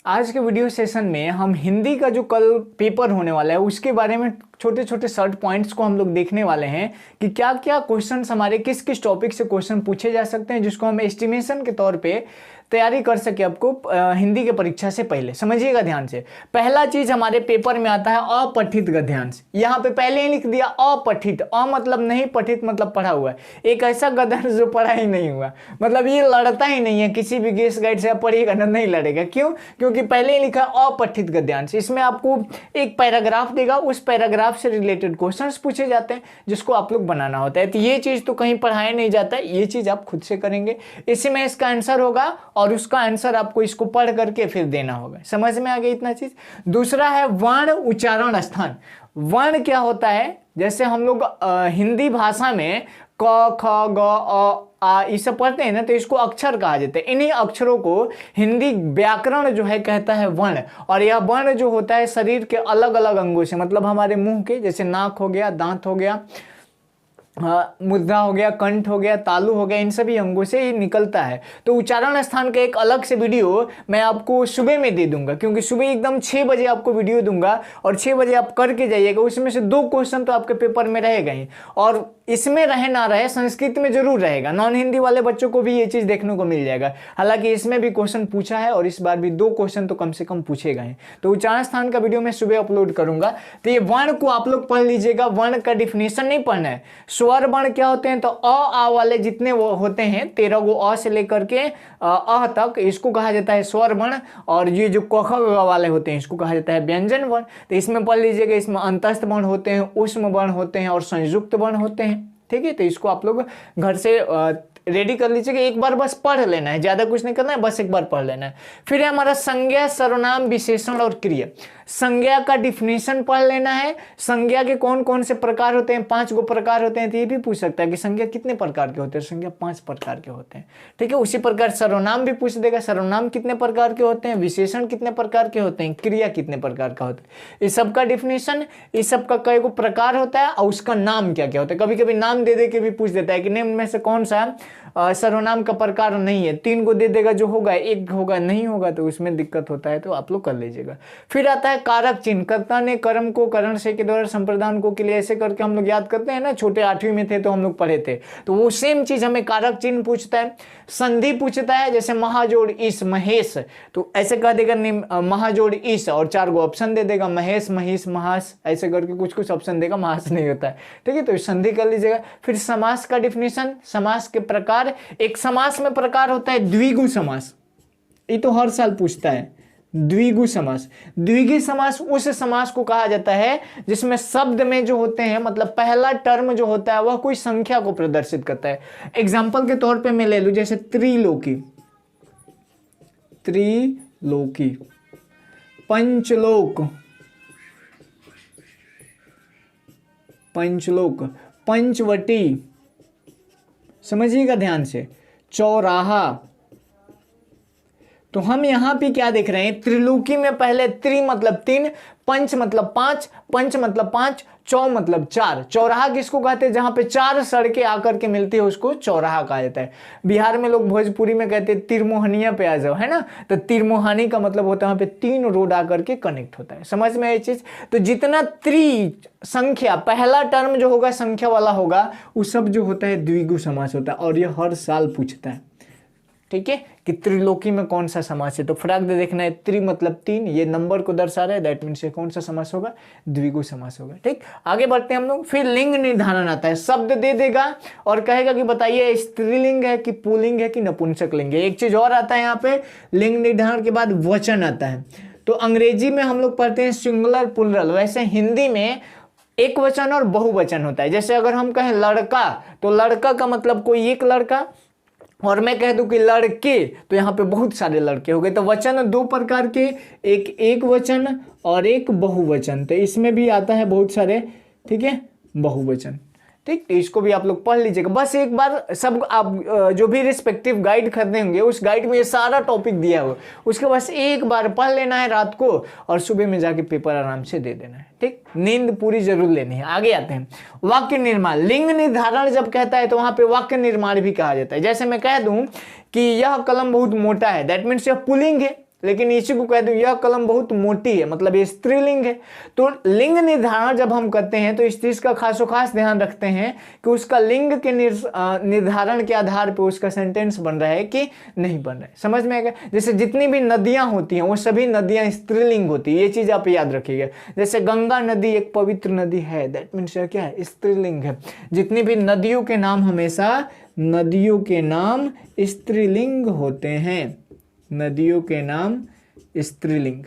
आज के video session में हम हिंदी का जो कल पेपर होने वाला है उसके बारे में छोटे छोटे शॉर्ट पॉइंट्स को हम लोग देखने वाले हैं कि क्या क्या क्वेश्चंस हमारे किस किस टॉपिक से क्वेश्चन पूछे जा सकते हैं, जिसको हम एस्टिमेशन के तौर पे तैयारी कर सके आपको हिंदी के परीक्षा से पहले। समझिएगा ध्यान से। पहला चीज हमारे पेपर में आता है अपठित गद्यांश। यहाँ पे पहले ही लिख दिया अपठित। अ मतलब नहीं, पठित मतलब पढ़ा हुआ है। एक ऐसा गद्यांश जो पढ़ा ही नहीं हुआ, मतलब ये लड़ता ही नहीं है किसी भी गेस गाइड से। आप पढ़िएगा ना, नहीं लड़ेगा। क्यों? क्योंकि पहले ही लिखा अपठित गद्यांश। इसमें आपको एक पैराग्राफ देगा, उस पैराग्राफ से रिलेटेड क्वेश्चंस पूछे जाते हैं जिसको आप लोग बनाना होता है। तो ये चीज तो कहीं पढ़ाया नहीं जाता है, ये चीज आप खुद से करेंगे। इसी में इसका आंसर होगा और उसका आंसर आपको इसको पढ़ करके फिर देना होगा। समझ में आ गई इतना चीज। दूसरा है वर्ण उच्चारण स्थान। वर्ण क्या होता है? जैसे हम लोग हिंदी भाषा में क ख ग आ ये सब पढ़ते हैं ना, तो इसको अक्षर कहा जाता है। इन्हीं अक्षरों को हिंदी व्याकरण जो है कहता है वर्ण। और यह वर्ण जो होता है शरीर के अलग अलग अंगों से, मतलब हमारे मुंह के, जैसे नाक हो गया, दांत हो गया, मुद्रा हो गया, कंठ हो गया, तालु हो गया, इन सभी अंगों से ही निकलता है। तो उच्चारण स्थान का एक अलग से वीडियो मैं आपको सुबह में दे दूंगा, क्योंकि सुबह एकदम 6 बजे आपको वीडियो दूंगा और 6 बजे आप करके जाइएगा। उसमें से 2 क्वेश्चन तो आपके पेपर में रहेगा ही, और इसमें रहे ना रहे संस्कृत में जरूर रहेगा। नॉन हिंदी वाले बच्चों को भी ये चीज देखने को मिल जाएगा। हालांकि इसमें भी क्वेश्चन पूछा है और इस बार भी 2 क्वेश्चन तो कम से कम पूछे गए। तो उच्चारण स्थान का वीडियो मैं सुबह अपलोड करूंगा। तो ये वर्ण को आप लोग पढ़ लीजिएगा। वर्ण का डिफिनेशन नहीं पढ़ना है। स्वर वर्ण क्या होते हैं? तो अ आ वाले जितने वो होते हैं 13 गो अ से लेकर के अ तक, इसको कहा जाता है स्वर वर्ण। और ये जो क ख ग वाले होते हैं इसको कहा जाता है व्यंजन वर्ण। तो इसमें पढ़ लीजिएगा, इसमें अंतस्थ वर्ण होते हैं, ऊष्म वर्ण होते हैं और संयुक्त वर्ण होते हैं। ठीक है, तो इसको आप लोग घर से रेडी कर लीजिएगा। एक बार बस पढ़ लेना है, ज्यादा कुछ नहीं करना है, बस एक बार पढ़ लेना है। फिर है हमारा संज्ञा, सर्वनाम, विशेषण और क्रिया। संज्ञा का डिफिनेशन पढ़ लेना है। संज्ञा के कौन कौन से प्रकार होते हैं? 5 गो प्रकार होते हैं। तो ये भी पूछ सकता है कि संज्ञा कितने प्रकार के होते हैं? संज्ञा 5 प्रकार के होते हैं। ठीक है, उसी प्रकार सर्वनाम भी पूछ देगा, सर्वनाम कितने प्रकार के होते हैं, विशेषण कितने प्रकार के होते हैं, क्रिया कितने प्रकार का होता है। इस सब का डिफिनेशन, इस सब का कई गो प्रकार होता है और उसका नाम क्या क्या होता है। कभी कभी नाम दे दे के भी पूछ देता है कि निम्न में से कौन सा सर्वनाम का प्रकार नहीं है। 3 को दे देगा, जो होगा 1 होगा, नहीं होगा तो उसमें दिक्कत होता है। तो आप लोग कर लीजिएगा। फिर आता है कारक चिन्ह। कर्ता ने कर्म को करण से के द्वारा संप्रदान को के लिए, ऐसे करके हम लोग याद करते हैं ना, छोटे 8वीं में थे तो हम लोग पढ़े थे। तो वो सेम चीज हमें कारक चिन्ह पूछता है। संधि पूछता है, जैसे महाजोड़ इस महेश, तो ऐसे कह देगा महाजोड़ इस और 4 गो ऑप्शन दे देगा, महेश, महिष, महास, ऐसे करके कुछ कुछ ऑप्शन देगा, महास नहीं होता है। ठीक है, तो संधि कर लीजिएगा। फिर समास का डिफिनेशन, समास के प्रकार। एक समास में प्रकार होता है द्विगु समास, ये तो हर साल पूछता है। द्विगु समास, द्विगु समास उस समास को कहा जाता है जिसमें शब्द में जो होते हैं, मतलब पहला टर्म जो होता है वह कोई संख्या को प्रदर्शित करता है। एग्जाम्पल के तौर पे मैं ले लूं, जैसे त्रिलोकी, त्रिलोकी, पंचलोक, पंचलोक, पंचवटी, समझिएगा ध्यान से, चौराहा। तो हम यहां पे क्या देख रहे हैं? त्रिलोकी में पहले त्रि मतलब 3, पंच मतलब 5, पंच मतलब 5, चौ मतलब 4। चौराहा किसको कहते हैं? जहां पे 4 सड़कें आकर के मिलती है उसको चौराहा कहा जाता है। बिहार में लोग भोजपुरी में कहते हैं तिरमोहनिया पे आ जाओ, है ना। तो तिरमोहानी का मतलब होता है वहां पे 3 रोड आकर के कनेक्ट होता है। समझ में ये चीज? तो जितना त्रि संख्या, पहला टर्म जो होगा संख्या वाला होगा, वो सब जो होता है द्विगु समास होता है। और ये हर साल पूछता है। ठीक है, कि त्रिलोकी में कौन सा समास है? तो फटाक दे देखना है, त्रि मतलब 3, ये नंबर को दर्शा रहा है, दैट मीन्स ये कौन सा समास होगा? द्विगु समास होगा। ठीक, आगे बढ़ते हैं हम लोग। फिर लिंग निर्धारण आता है। शब्द दे देगा और कहेगा कि बताइए स्त्रीलिंग है कि पुल्लिंग है कि नपुंसक लिंग है। एक चीज और आता है यहाँ पे, लिंग निर्धारण के बाद वचन आता है। तो अंग्रेजी में हम लोग पढ़ते हैं सिंगुलर प्लुरल, वैसे हिंदी में एक वचन और बहुवचन होता है। जैसे अगर हम कहें लड़का, तो लड़का का मतलब कोई एक लड़का, और मैं कह दूं कि लड़के, तो यहाँ पे बहुत सारे लड़के हो गए। तो वचन 2 प्रकार के, एक वचन और एक बहुवचन। तो इसमें भी आता है बहुत सारे, ठीक है, बहुवचन। ठीक, तो इसको भी आप लोग पढ़ लीजिएगा। बस एक बार सब आप जो भी रिस्पेक्टिव गाइड खरीदे होंगे उस गाइड में ये सारा टॉपिक दिया हो, उसके बस एक बार पढ़ लेना है रात को और सुबह में जाके पेपर आराम से दे देना है। ठीक, नींद पूरी जरूर लेनी है। आगे आते हैं वाक्य निर्माण। लिंग निर्धारण जब कहता है तो वहां पे वाक्य निर्माण भी कहा जाता है। जैसे मैं कह दूं कि यह कलम बहुत मोटा है, दैट मीन्स यह पुल्लिंग है। लेकिन इसी को कह दो यह कलम बहुत मोटी है, मतलब ये स्त्रीलिंग है। तो लिंग निर्धारण जब हम करते हैं तो इस चीज का खास ध्यान रखते हैं कि उसका लिंग के निर्धारण के आधार पर उसका सेंटेंस बन रहा है कि नहीं बन रहा है। समझ में आएगा? जैसे जितनी भी नदियां होती हैं वो सभी नदियां स्त्रीलिंग होती है, ये चीज आप याद रखिएगा। जैसे गंगा नदी एक पवित्र नदी है, दैट मीन्स क्या है? स्त्रीलिंग है। जितनी भी नदियों के नाम हमेशा नदियों के नाम स्त्रीलिंग होते हैं, नदियों के नाम स्त्रीलिंग।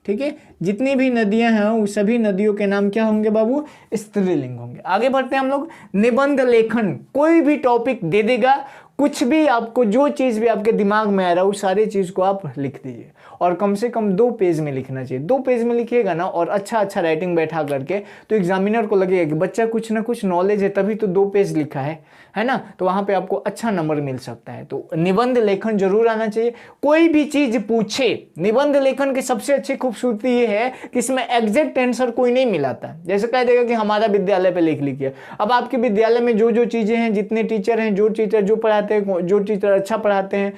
ठीक है, जितनी भी नदियां हैं वो सभी नदियों के नाम क्या होंगे बाबू? स्त्रीलिंग होंगे। आगे बढ़ते हैं हम लोग। निबंध लेखन, कोई भी टॉपिक दे देगा, कुछ भी आपको जो चीज भी आपके दिमाग में आ रहा है वो सारी चीज को आप लिख दीजिए, और कम से कम 2 पेज में लिखना चाहिए। 2 पेज में लिखिएगा ना और अच्छा राइटिंग बैठा करके, तो एग्जामिनर को लगेगा कि बच्चा कुछ ना कुछ नॉलेज है तभी तो 2 पेज लिखा है ना, तो वहां पे आपको अच्छा नंबर मिल सकता है। तो निबंध लेखन जरूर आना चाहिए। कोई भी चीज पूछे, निबंध लेखन की सबसे अच्छी खूबसूरती ये है कि इसमें एग्जैक्ट आंसर कोई नहीं मिलाता। जैसे कह देगा कि हमारा विद्यालय पे लिख लीजिए। अब आपके विद्यालय में जो चीजें हैं, जितने टीचर हैं, जो टीचर जो पढ़ाते हैं, जो टीचर अच्छा पढ़ाते हैं,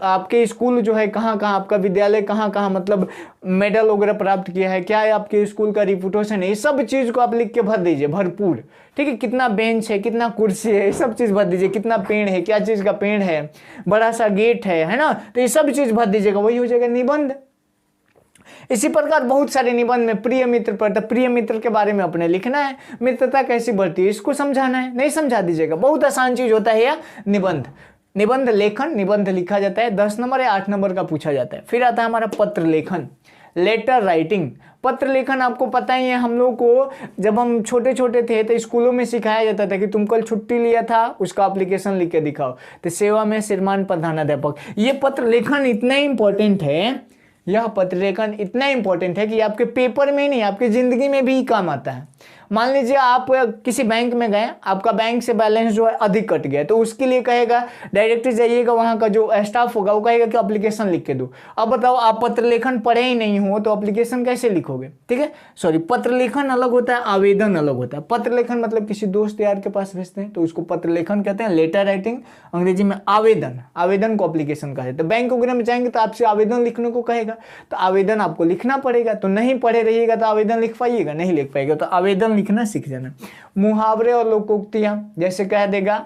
आपके स्कूल जो है कहाँ आपका विद्यालय कहाँ मतलब मेडल वगैरह प्राप्त किया है, क्या है आपके स्कूल का रिपुटेशन है, ये सब चीज को आप लिख के भर दीजिए भरपूर। ठीक है, कितना बेंच है, कितना कुर्सी है, ये सब चीज भर दीजिए। कितना पेड़ है, क्या चीज का पेड़ है, बड़ा सा गेट है ना, तो ये सब चीज भर दीजिएगा, वही हो जाएगा निबंध। इसी प्रकार बहुत सारे निबंध में प्रिय मित्र पढ़ता, प्रिय मित्र के बारे में अपने लिखना है, मित्रता कैसी बढ़ती है इसको समझाना है, नहीं समझा दीजिएगा। बहुत आसान चीज होता है यह निबंध। निबंध लेखन, निबंध लिखा जाता है, 10 नंबर या 8 नंबर का पूछा जाता है। फिर आता है हमारा पत्र लेखन, लेटर राइटिंग। पत्र लेखन आपको पता ही है, हम लोग को जब हम छोटे थे तो स्कूलों में सिखाया जाता था कि तुम कल छुट्टी लिया था, उसका एप्लीकेशन लिख के दिखाओ, तो सेवा में श्रीमान प्रधानाध्यापक। ये पत्र लेखन इतना इंपॉर्टेंट है, यह पत्र लेखन इतना इंपॉर्टेंट है कि आपके पेपर में नहीं, आपकी जिंदगी में भी काम आता है। मान लीजिए आप किसी बैंक में गए, आपका बैंक से बैलेंस जो है अधिक कट गया, तो उसके लिए कहेगा डायरेक्टली जाइएगा, वहां का जो स्टाफ होगा वो कहेगा कि एप्लीकेशन लिख के दो। अब बताओ, आप पत्र लेखन पढ़े ही नहीं हो तो एप्लीकेशन कैसे लिखोगे? ठीक है, सॉरी, पत्र लेखन अलग होता है, आवेदन अलग होता है। पत्र लेखन मतलब किसी दोस्त यार के पास भेजते हैं तो उसको पत्र लेखन कहते हैं। लेटर राइटिंग अंग्रेजी में आवेदन, आवेदन को एप्लीकेशन कहते हैं। तो बैंक वगैरह में जाएंगे तो आपसे आवेदन लिखने को कहेगा, तो आवेदन आपको लिखना पड़ेगा। तो नहीं पढ़े रहिएगा तो आवेदन लिख पाइएगा? नहीं लिख पाएगा। तो आवेदन लिखना सीख जाना। मुहावरे और लोकोक्तियां, जैसे कह देगा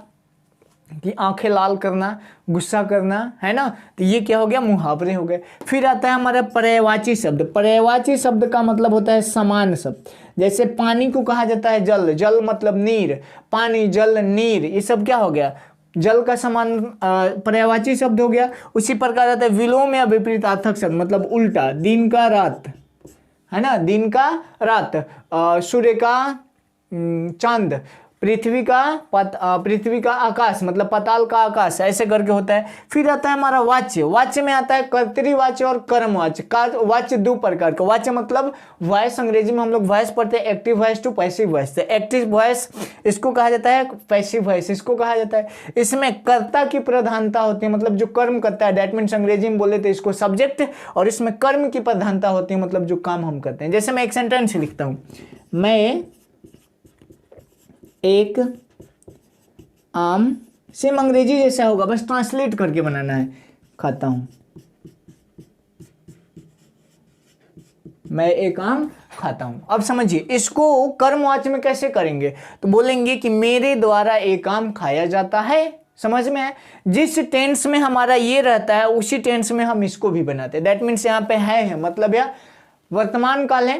कि आंखें लाल करना, गुस्सा करना, है ना, तो ये क्या हो गया? मुहावरे हो गए। फिर आता है हमारा पर्यायवाची शब्द। पर्यायवाची शब्द का मतलब होता है समान शब्द। जैसे पानी को कहा जाता है जल, जल मतलब नीर, पानी, जल, नीर, ये सब क्या हो गया? जल का समान पर्यायवाची शब्द हो गया। उसी प्रकार आता है विलोम या विपरीतार्थक शब्द, मतलब उल्टा, दिन का रात, है ना, दिन का रात, सूर्य का चांद, पृथ्वी का आकाश, मतलब पाताल का आकाश, ऐसे करके होता है। फिर आता है हमारा वाच्य। वाच्य में आता है कर्तरी वाच्य और कर्म वाच्य। वाच्य 2 प्रकार का। वाच्य मतलब वॉइस, अंग्रेजी में हम लोग वॉइस पढ़ते हैं, active voice to passive voice. Active voice इसको कहा जाता है, पैसिव वॉइस इसको कहा जाता है। इसमें कर्ता की प्रधानता होती है, मतलब जो कर्म करता है, दैट मीन्स अंग्रेजी में बोले तो इसको सब्जेक्ट, और इसमें कर्म की प्रधानता होती है, मतलब जो काम हम करते हैं। जैसे मैं एक सेंटेंस लिखता हूं, मैं एक आम, सेम अंग्रेजी जैसा होगा, बस ट्रांसलेट करके बनाना है। खाता हूं, मैं एक आम खाता हूं। अब समझिए इसको कर्मवाच्य में कैसे करेंगे, तो बोलेंगे कि मेरे द्वारा एक आम खाया जाता है। समझ में है? जिस टेंस में हमारा ये रहता है उसी टेंस में हम इसको भी बनाते हैं। दैट मीन्स यहाँ पे है मतलब यह वर्तमान काल है,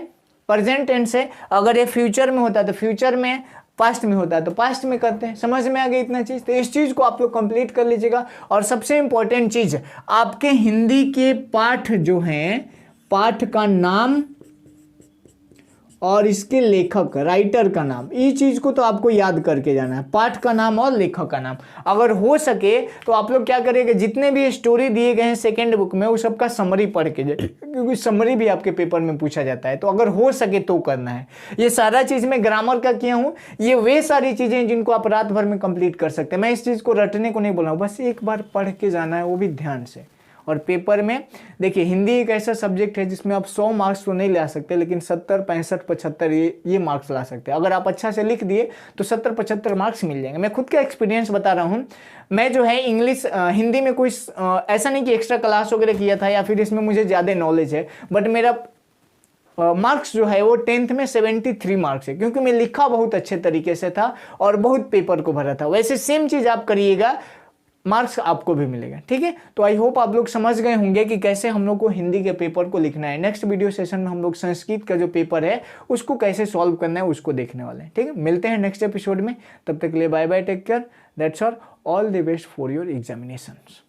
प्रेजेंट टेंस है। अगर ये फ्यूचर में होता है तो फ्यूचर में, पास्ट में होता है तो पास्ट में करते हैं। समझ में आ गई इतना चीज? तो इस चीज को आप लोग कंप्लीट कर लीजिएगा। और सबसे इंपॉर्टेंट चीज, आपके हिंदी के पाठ जो हैं, पाठ का नाम और इसके लेखक, राइटर का नाम, ये चीज को तो आपको याद करके जाना है, पाठ का नाम और लेखक का नाम। अगर हो सके तो आप लोग क्या करेंगे, जितने भी स्टोरी दिए गए हैं सेकेंड बुक में, वो सबका समरी पढ़ के जाए, क्योंकि समरी भी आपके पेपर में पूछा जाता है। तो अगर हो सके तो करना है। ये सारा चीज मैं ग्रामर का किया हूँ, ये वे सारी चीजें हैं जिनको आप रात भर में कंप्लीट कर सकते हैं। मैं इस चीज को रटने को नहीं बोल रहा हूँ, बस एक बार पढ़ के जाना है, वो भी ध्यान से, और पेपर में देखिए हिंदी एक ऐसा सब्जेक्ट है जिसमें आप 100 मार्क्स तो नहीं ला सकते, लेकिन 70, 65, 75 ये मार्क्स ला सकते हैं। अगर आप अच्छा से लिख दिए तो 70, 75 मार्क्स मिल जाएंगे। मैं खुद का एक्सपीरियंस बता रहा हूँ। मैं जो है इंग्लिश हिंदी में कोई ऐसा नहीं कि एक्स्ट्रा क्लास वगैरह किया था या फिर इसमें मुझे ज़्यादा नॉलेज है, बट मेरा मार्क्स जो है वो 10th में 73 मार्क्स है, क्योंकि मैं लिखा बहुत अच्छे तरीके से था और बहुत पेपर को भरा था। वैसे सेम चीज़ आप करिएगा, मार्क्स आपको भी मिलेगा। ठीक है, तो आई होप आप लोग समझ गए होंगे कि कैसे हम लोग को हिंदी के पेपर को लिखना है। नेक्स्ट वीडियो सेशन में हम लोग संस्कृत का जो पेपर है उसको कैसे सॉल्व करना है उसको देखने वाले हैं। ठीक है, मिलते हैं नेक्स्ट एपिसोड में, तब तक के लिए bye bye, take care, that's all the best for your examinations.